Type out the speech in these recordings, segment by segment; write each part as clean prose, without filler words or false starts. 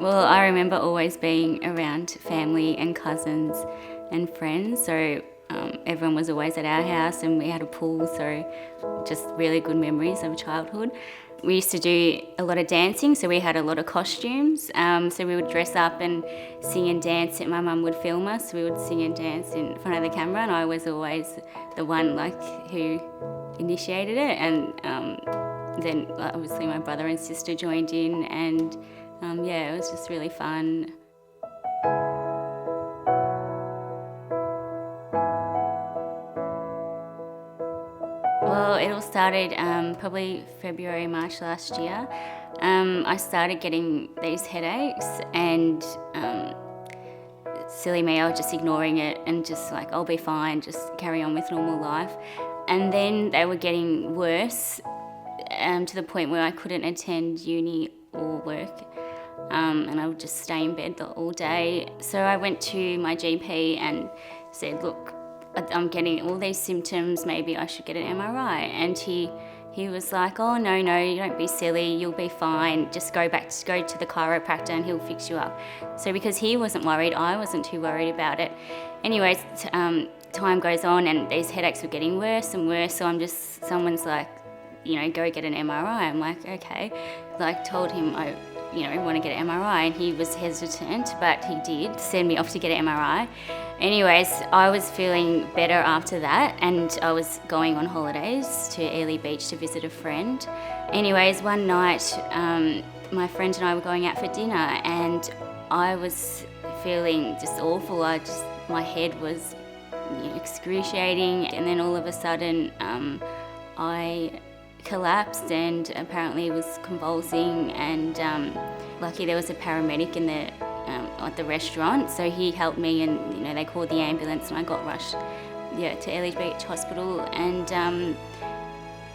Well, I remember always being around family and cousins and friends, so everyone was always at our house and we had a pool, so just really good memories of childhood. We used to do a lot of dancing, so we had a lot of costumes, so we would dress up and sing and dance, and my mum would film us. We would sing and dance in front of the camera, and I was always the one who initiated it, and then obviously my brother and sister joined in, and it was just really fun. Well, it all started probably February, March last year. I started getting these headaches, and silly me, I was just ignoring it and just like, I'll be fine, just carry on with normal life. And then they were getting worse to the point where I couldn't attend uni or work. And I would just stay in bed all day. So I went to my GP and said, look, I'm getting all these symptoms, maybe I should get an MRI. And he was like, oh, no, you don't be silly, you'll be fine. Just go to the chiropractor and he'll fix you up. So because he wasn't worried, I wasn't too worried about it. Anyways, time goes on and these headaches were getting worse and worse. So someone's like, go get an MRI. I'm like, okay. Like told him I want to get an MRI, and he was hesitant, but he did send me off to get an MRI. Anyways, I was feeling better after that, and I was going on holidays to Airlie Beach to visit a friend. Anyways, one night, my friend and I were going out for dinner, and I was feeling just awful. My head was excruciating, and then all of a sudden, I collapsed and apparently was convulsing, and lucky there was a paramedic at the restaurant, so he helped me, and they called the ambulance and I got rushed to Airlie Beach Hospital, and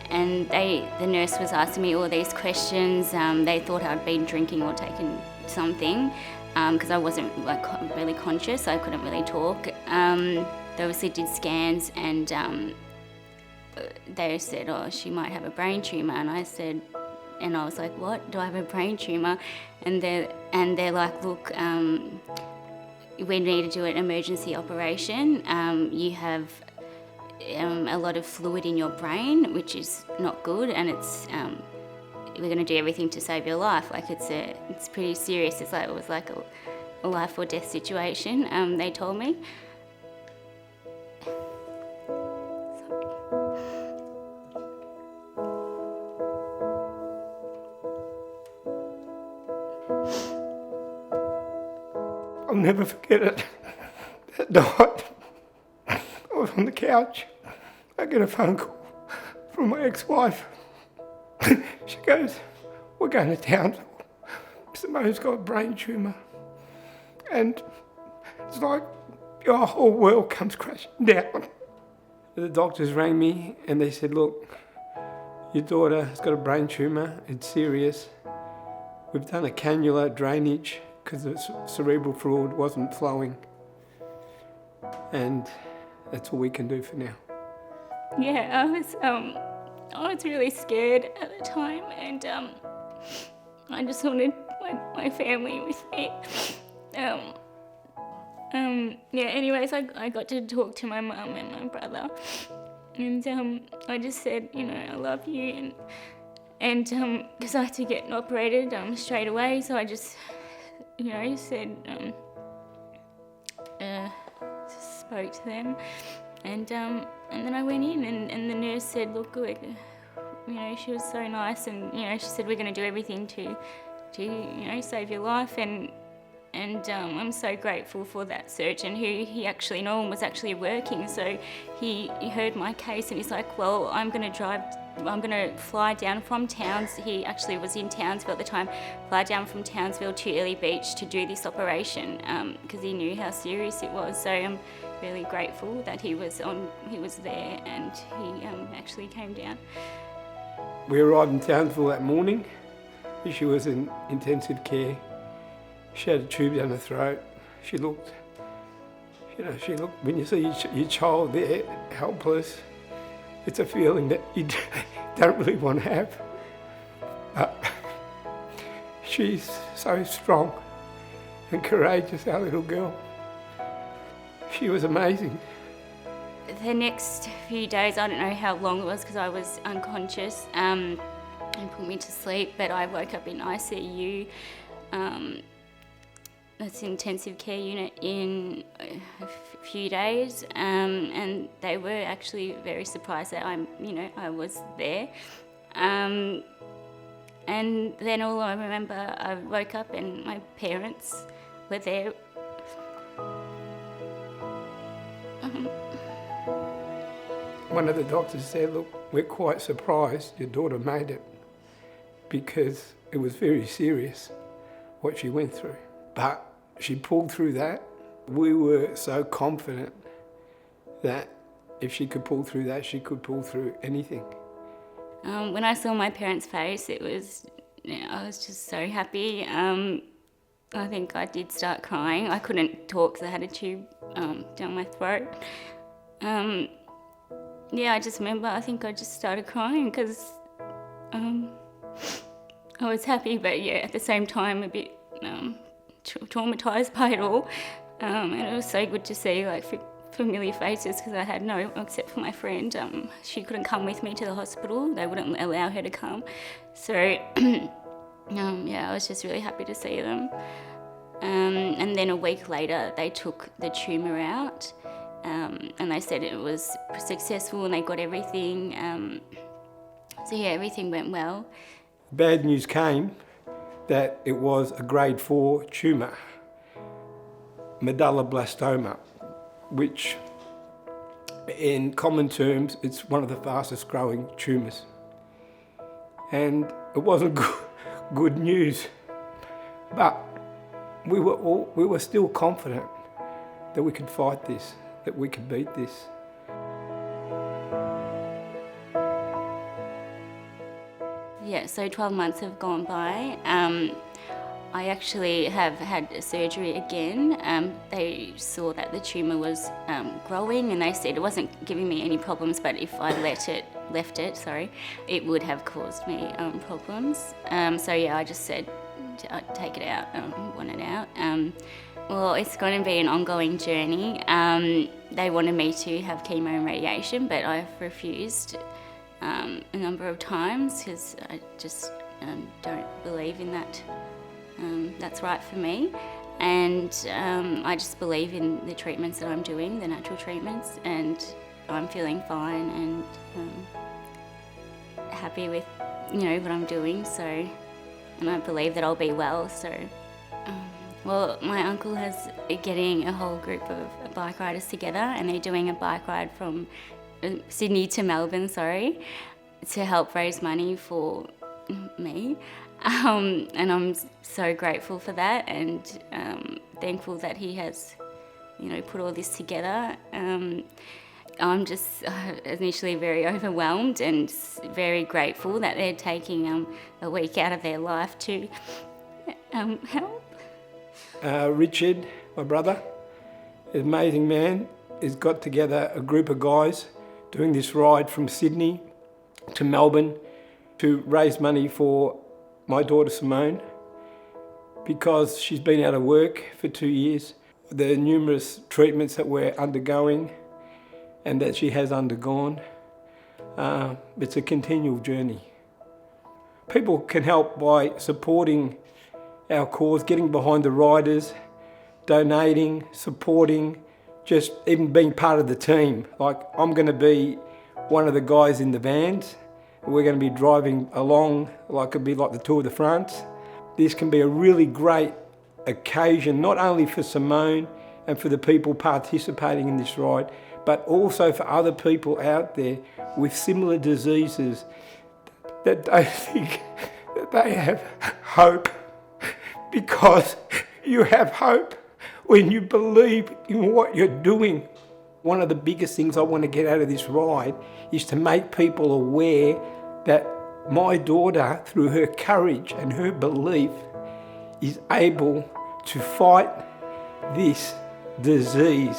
the nurse was asking me all these questions. They thought I'd been drinking or taken something because I wasn't really conscious, I couldn't really talk. They obviously did scans, and they said, oh, she might have a brain tumour, and I was like, what? Do I have a brain tumour? And they're like, look, we need to do an emergency operation. You have a lot of fluid in your brain, which is not good, and we're going to do everything to save your life. Like it's pretty serious. It was like a life or death situation. They told me. I'll never forget it. That night, I was on the couch. I get a phone call from my ex-wife. She goes, we're going to Townsville. Simone's got a brain tumour. And it's like your whole world comes crashing down. The doctors rang me and they said, look, your daughter has got a brain tumour. It's serious. We've done a cannula drainage because the cerebral fluid wasn't flowing, and that's all we can do for now. Yeah, I was really scared at the time, and I just wanted my family with me. Anyways, I got to talk to my mum and my brother, and I just said, I love you, and because I had to get operated straight away, so I just said, spoke to them, and then I went in, and the nurse said, look, she was so nice, and she said, we're going to do everything to save your life, and I'm so grateful for that surgeon who no one was actually working, so he heard my case, and he's like, well, I'm going to fly down from he actually was in Townsville at the time, fly down from Townsville to Airlie Beach to do this operation because he knew how serious it was. So I'm really grateful that he was there, and he actually came down. We arrived in Townsville that morning. She was in intensive care. She had a tube down her throat. She looked, when you see your child there, helpless, it's a feeling that you don't really want to have. But she's so strong. and courageous, our little girl. She was amazing. The next few days, I don't know how long it was because I was unconscious, and put me to sleep, but I woke up in ICU. That's intensive care unit in a few days, and they were actually very surprised that I was there. And then all I remember, I woke up and my parents were there. One of the doctors said, "Look, we're quite surprised your daughter made it because it was very serious what she went through. But she pulled through that." We were so confident that if she could pull through that, she could pull through anything. When I saw my parents' face, I was just so happy. I think I did start crying. I couldn't talk because I had a tube down my throat. I just remember, I think I just started crying because I was happy, but at the same time a bit traumatised by it all. And it was so good to see familiar faces because I had no, except for my friend. She couldn't come with me to the hospital. They wouldn't allow her to come. So, I was just really happy to see them. And then a week later, they took the tumour out. And they said it was successful and they got everything. Everything went well. Bad news came that it was a grade 4 tumour, medulloblastoma, which in common terms, it's one of the fastest growing tumours. And it wasn't good news, but we were still confident that we could fight this, that we could beat this. So 12 months have gone by. I actually have had surgery again. They saw that the tumour was growing and they said it wasn't giving me any problems, but if I left it, it would have caused me problems. I just said, I'd take it out, want it out. Well, it's going to be an ongoing journey. They wanted me to have chemo and radiation, but I've refused a number of times because I just don't believe in that. That's right for me, and I just believe in the treatments that I'm doing, the natural treatments, and I'm feeling fine and happy with what I'm doing. So, and I believe that I'll be well. So, my uncle is getting a whole group of bike riders together, and they're doing a bike ride from Sydney to Melbourne, to help raise money for me. And I'm so grateful for that and thankful that he has, put all this together. I'm just initially very overwhelmed and very grateful that they're taking a week out of their life to help. Richard, my brother, an amazing man, has got together a group of guys doing this ride from Sydney to Melbourne to raise money for my daughter Simone, because she's been out of work for 2 years. The numerous treatments that we're undergoing and that she has undergone, it's a continual journey. People can help by supporting our cause, getting behind the riders, donating, supporting, just even being part of the team. Like, I'm going to be one of the guys in the vans. We're going to be driving along, it'd be like the Tour de France. This can be a really great occasion, not only for Simone and for the people participating in this ride, but also for other people out there with similar diseases that don't think that they have hope, because you have hope when you believe in what you're doing. One of the biggest things I want to get out of this ride is to make people aware that my daughter, through her courage and her belief, is able to fight this disease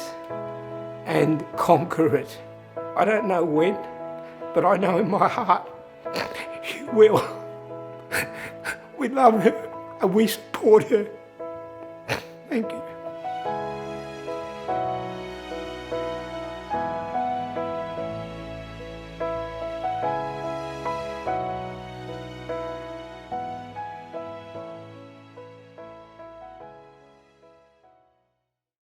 and conquer it. I don't know when, but I know in my heart she will. We love her and we support her. Thank you.